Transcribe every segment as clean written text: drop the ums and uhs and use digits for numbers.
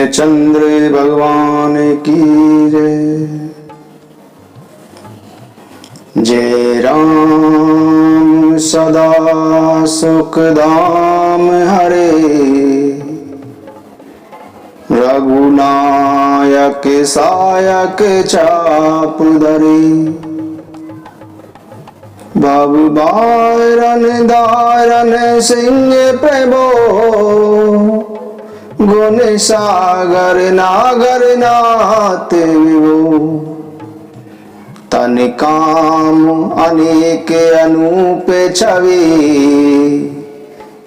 चंद्र भगवान की जय। जय राम सदा सुख धाम हरे, रघुनायक सायक चाप धरे। भव बारन दारन सिंह प्रभो, गुण सागर नागर नाथ विभो। तन काम अनेक अनूप छवि,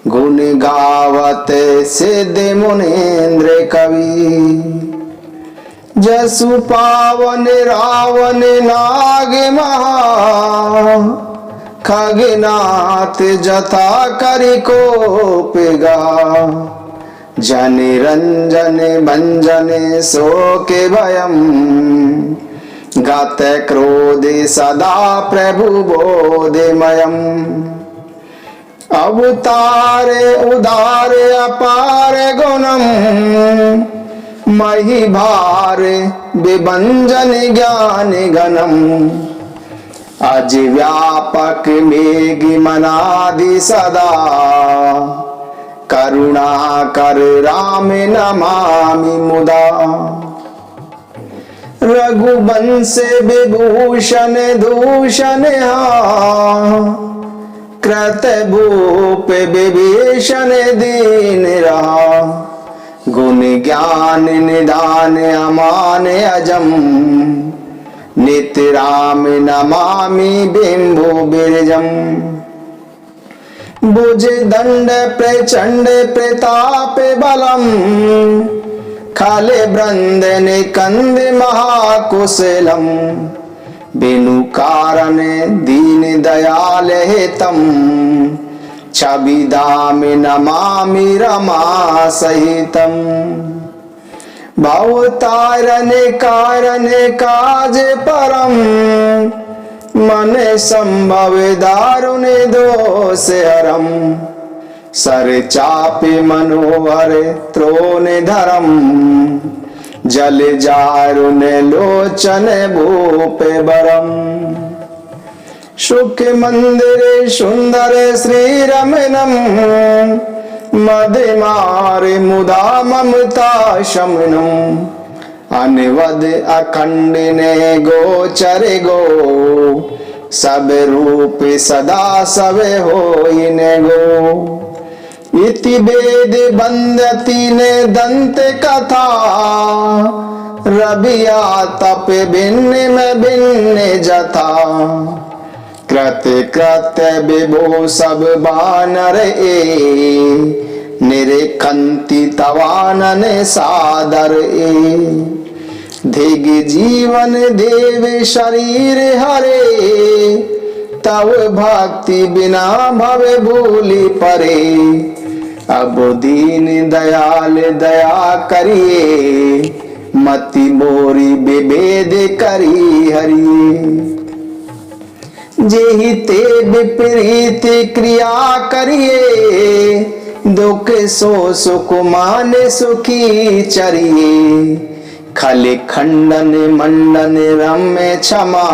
गुण गावत सिद्ध मुनीन्द्र कवि। जसु पावन रावण नाग महा, खगनाथ जथा करि कोप गा। जन रंजन भंजन शोक भयम, गत क्रोध सदा प्रभु बोधमयम्। अवतार उदार अपार गुणम, मही भार विभंजन ज्ञान घनम। अज व्यापक मेघ मनादि सदा, करुणा कर राम नमामि मुदा। रघुवंश विभूषण दूषण कृत भूप विभीषण दीन रहा। गुण ज्ञान निदान अमान अजम, नित्य राम नमामि बिंबु बिरजम। भुज दंड प्रचंड प्रताप बलम, खाले ब्रंद निकंद महाकुशलम। बिनु कारण दीन दयाल हेतम, छवि दाम नमामि रमा सहितम। भवतारण कारण काज परम, मन संभव दारुण दोष हरम। सर चापे मनोहर त्रोण धरम, जल जारुण लोचन भूप बरम। सुख मंदिर सुंदर श्री रमणम, मद मार मुदा ममता शमनम। अनवद अखंड ने गोचर गो, सब रूप सदा सब होइन गो। इति वेद बंदती ने दंत कथा, रबिया तप भिन्न में भिन्न जथा। कृत कृत विभो सब बानर ए, निरेखंति तवानन सादर ए। धिग जीवन देव शरीर हरे, तव भक्ति बिना भव भूलि परे। अब दीन दयाल दया करिए, मति मोरी विभेद करी हरिये। जेहि ते विपरीत क्रिया करिए, दुख सो सुख मान सुखी चरिए। खल खंडन मंडन रम्य क्षमा,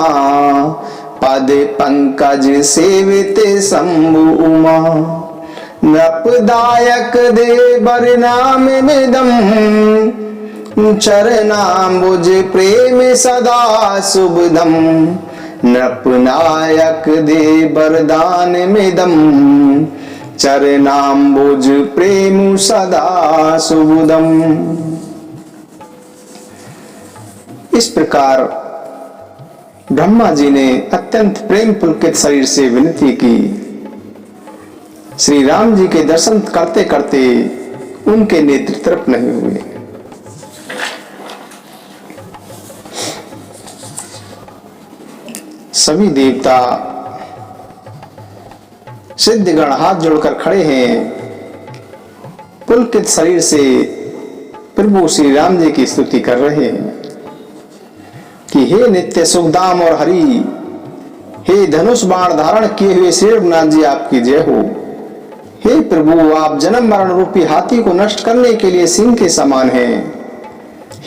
पद पंकज सेवित शंभु उमा। नृपदायक देवर नाम विदम, चरणाम्बुज प्रेम सदा शुभदम। नृपनायक दे वरदान मिदम, चरणाम्बुज प्रेम सदा शुभदम। इस प्रकार ब्रह्मा जी ने अत्यंत प्रेम पुलकित शरीर से विनती की। श्री राम जी के दर्शन करते करते उनके नेत्र तृप्त नहीं हुए। सभी देवता सिद्धगण हाथ जोड़कर खड़े हैं, पुलकित शरीर से प्रभु श्री राम जी की स्तुति कर रहे हैं कि हे नित्य सुखधाम और हरि, हे धनुष बाण धारण किए हुए श्री रघुनाथ जी आपकी जय हो। हे प्रभु, आप जन्म मरण रूपी हाथी को नष्ट करने के लिए सिंह के समान हैं।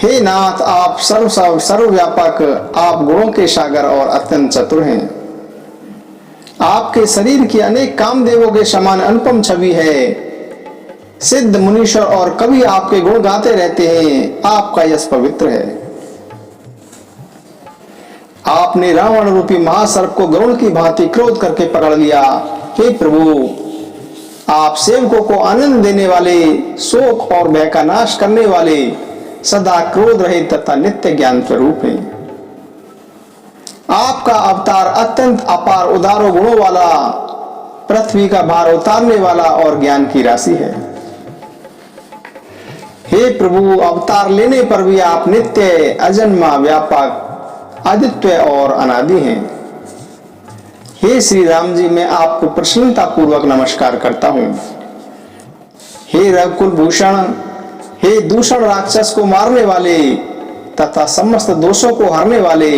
हे नाथ, आप सर्वव्यापक, आप गुणों के सागर और अत्यंत चतुर हैं। आपके शरीर की अनेक कामदेवों के समान अनुपम छवि है। सिद्ध, मुनीश्वर और कवि आपके गुण गाते रहते हैं। आपका यश पवित्र है। आपने रावण रूपी महासर्प को गरुड़ की भांति क्रोध करके पकड़ लिया। हे प्रभु, आप सेवकों को आनंद देने वाले, शोक और भय का नाश करने वाले, सदा क्रोध रहित तथा नित्य ज्ञान स्वरूप हैं। आपका अवतार अत्यंत अपार उदारो गुणों वाला, पृथ्वी का भार उतारने वाला और ज्ञान की राशि है। हे प्रभु, अवतार लेने पर भी आप नित्य, अजन्मा, व्यापक, अद्वितीय और अनादि हैं। हे श्री राम जी, मैं आपको प्रसन्नता पूर्वक नमस्कार करता हूं। हे रघुकुल भूषण, हे दूषण राक्षस को मारने वाले तथा समस्त दोषों को हरने वाले,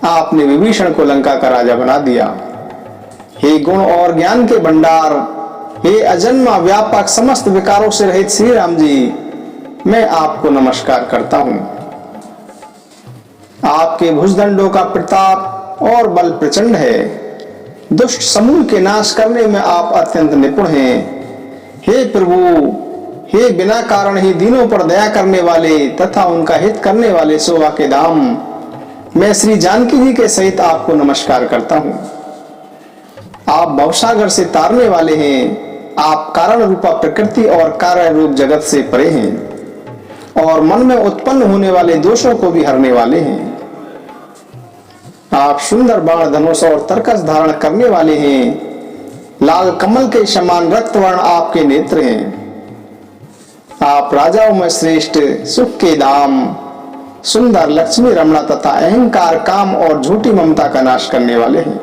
आपने विभीषण को लंका का राजा बना दिया। हे गुण और ज्ञान के भंडार, हे अजन्मा, व्यापक, समस्त विकारों से रहित श्री राम जी, मैं आपको नमस्कार करता हूं। आपके भुजदंडों का प्रताप और बल प्रचंड है। दुष्ट समूह के नाश करने में आप अत्यंत निपुण हैं। हे प्रभु, हे बिना कारण ही दीनों पर दया करने वाले तथा उनका हित करने वाले शोभा के धाम, मैं श्री जानकी जी के सहित आपको नमस्कार करता हूँ। आप भवसागर से तारने वाले हैं। आप कारण रूपा प्रकृति और कार्य रूप जगत से परे हैं और मन में उत्पन्न होने वाले दोषों को भी हरने वाले हैं। आप सुंदर बाण, धनुष और तरकस धारण करने वाले हैं। लाल कमल के समान रक्त वर्ण आपके नेत्र हैं। आप राजाओं में श्रेष्ठ, सुख के धाम, सुंदर, लक्ष्मी रमणा तथा अहंकार, काम और झूठी ममता का नाश करने वाले हैं।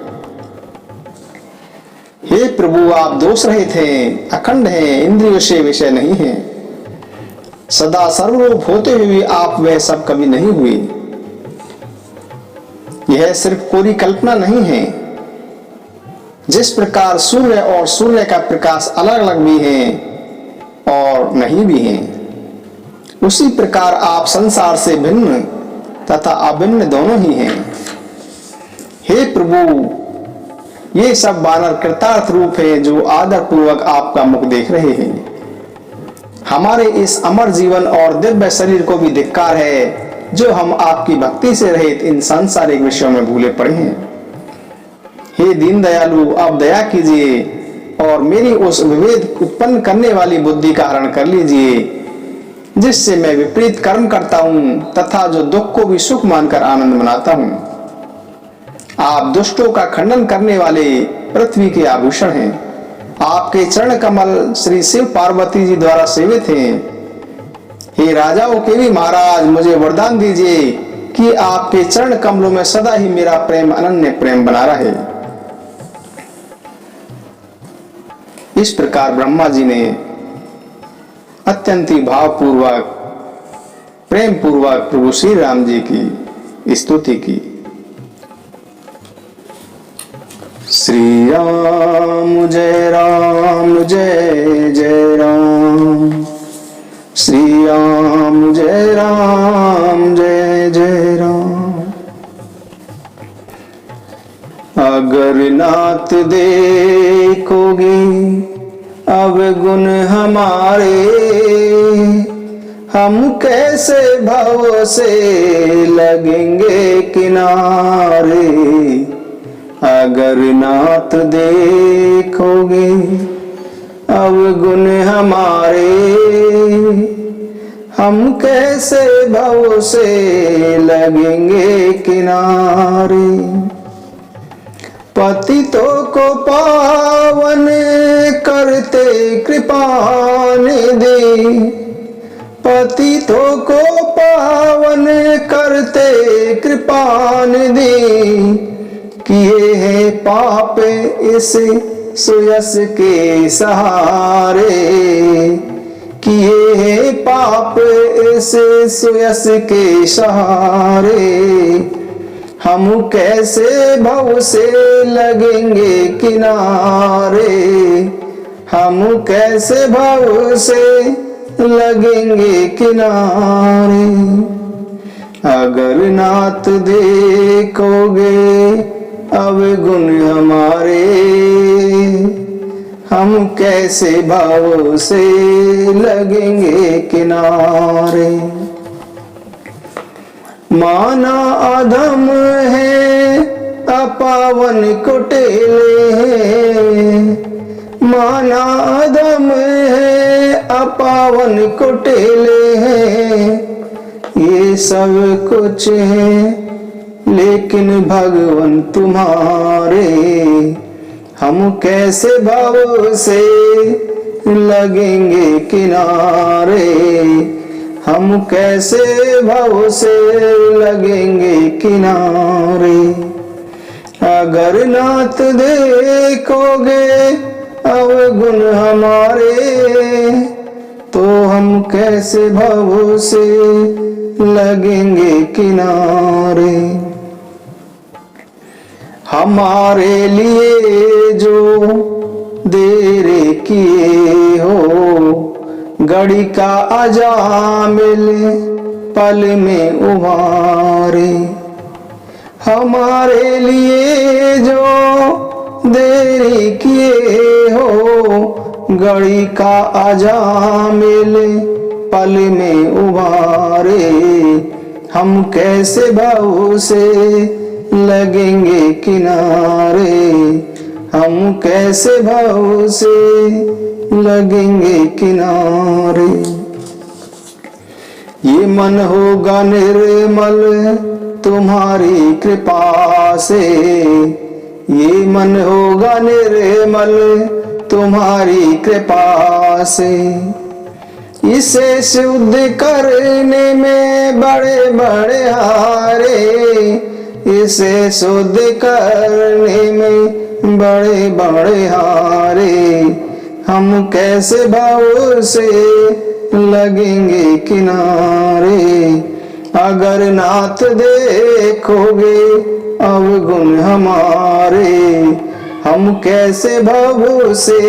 हे प्रभु, आप दोष रहित हैं, अखंड हैं, इंद्रियों से विषय नहीं हैं। सदा सर्वरूप होते हुए भी आप वह सब कभी नहीं हुए। यह सिर्फ कोरी कल्पना नहीं है। जिस प्रकार सूर्य और सूर्य का प्रकाश अलग अलग भी हैं और नहीं भी हैं, उसी प्रकार आप संसार से भिन्न तथा अभिन्न दोनों ही हैं। हे प्रभु, ये सब वानर कृतार्थ रूप है जो आदर पूर्वक आपका मुख देख रहे हैं। हमारे इस अमर जीवन और दिव्य शरीर को भी धिक्कार है जो हम आपकी भक्ति से रहित इन सांसारिक विषयों में भूले पड़े हैं। हे दीन दयालु, आप दया कीजिए और मेरी उस विभेद उत्पन्न करने वाली बुद्धि का हरण कर लीजिए जिससे मैं विपरीत कर्म करता हूं तथा जो दुख को भी सुख मानकर आनंद मनाता हूं। आप दुष्टों का खंडन करने वाले पृथ्वी के आभूषण हैं। आपके चरण कमल श्री शिव पार्वती जी द्वारा सेवित हैं। हे राजाओं के भी महाराज, मुझे वरदान दीजिए कि आपके चरण कमलों में सदा ही मेरा प्रेम अनन्य प्रेम बना रहे। इस प्रकार ब्रह्मा जी ने अत्यंत ही भावपूर्वक, प्रेम पूर्वक प्रभु श्री राम जी की स्तुति की। श्री राम जय राम, जय जय राम। श्री राम जय राम, जय जय राम। अगर नाथ देखोगे अब गुण हमारे, हम कैसे भव से लगेंगे किनारे। अगर नाथ देखोगे अब गुण हमारे, हम कैसे भव से लगेंगे किनारे। पतितों को पावन करते कृपा निधि, पतितों को पावन करते कृपा निधि। किए हैं पाप इस सुयस के सहारे, किए हैं पाप इस सुयस के सहारे। हम कैसे भव से लगेंगे किनारे, हम कैसे भव से लगेंगे किनारे। अगर नाथ देखोगे अवगुण हमारे, हम कैसे भाव से लगेंगे किनारे। माना अधम है अपावन कुटिले हैं, माना अधम है अपावन कुटिले हैं। ये सब कुछ है लेकिन भगवन तुम्हारे, हम कैसे भाव से लगेंगे किनारे। हम कैसे भाव से लगेंगे किनारे। अगर नाथ देखोगे अवगुण हमारे, तो हम कैसे भाव से लगेंगे किनारे। हमारे लिए जो देर किए हो, घड़ी का अजामिल पल में उभारे। हमारे लिए जो देरी किए हो, घड़ी का अजामिल पल में उभारे। हम कैसे भाव से लगेंगे किनारे। हम कैसे भाव से लगेंगे किनारे। ये मन होगा निर्मल तुम्हारी कृपा से, ये मन होगा निर्मल तुम्हारी कृपा से। इसे शुद्ध करने में बड़े बड़े हारे, इसे शुद्ध करने में बड़े बड़े हारे। हम कैसे भाव से लगेंगे किनारे। अगर नाथ देखोगे अवगुण हमारे, हम कैसे भाव से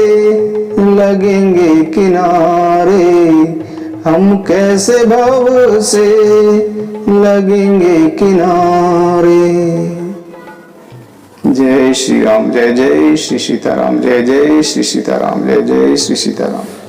लगेंगे किनारे। हम कैसे भाव से लगेंगे किनारे। जय श्री राम, जय जय श्री सीताराम, जय जय श्री सीताराम, जय जय श्री सीताराम।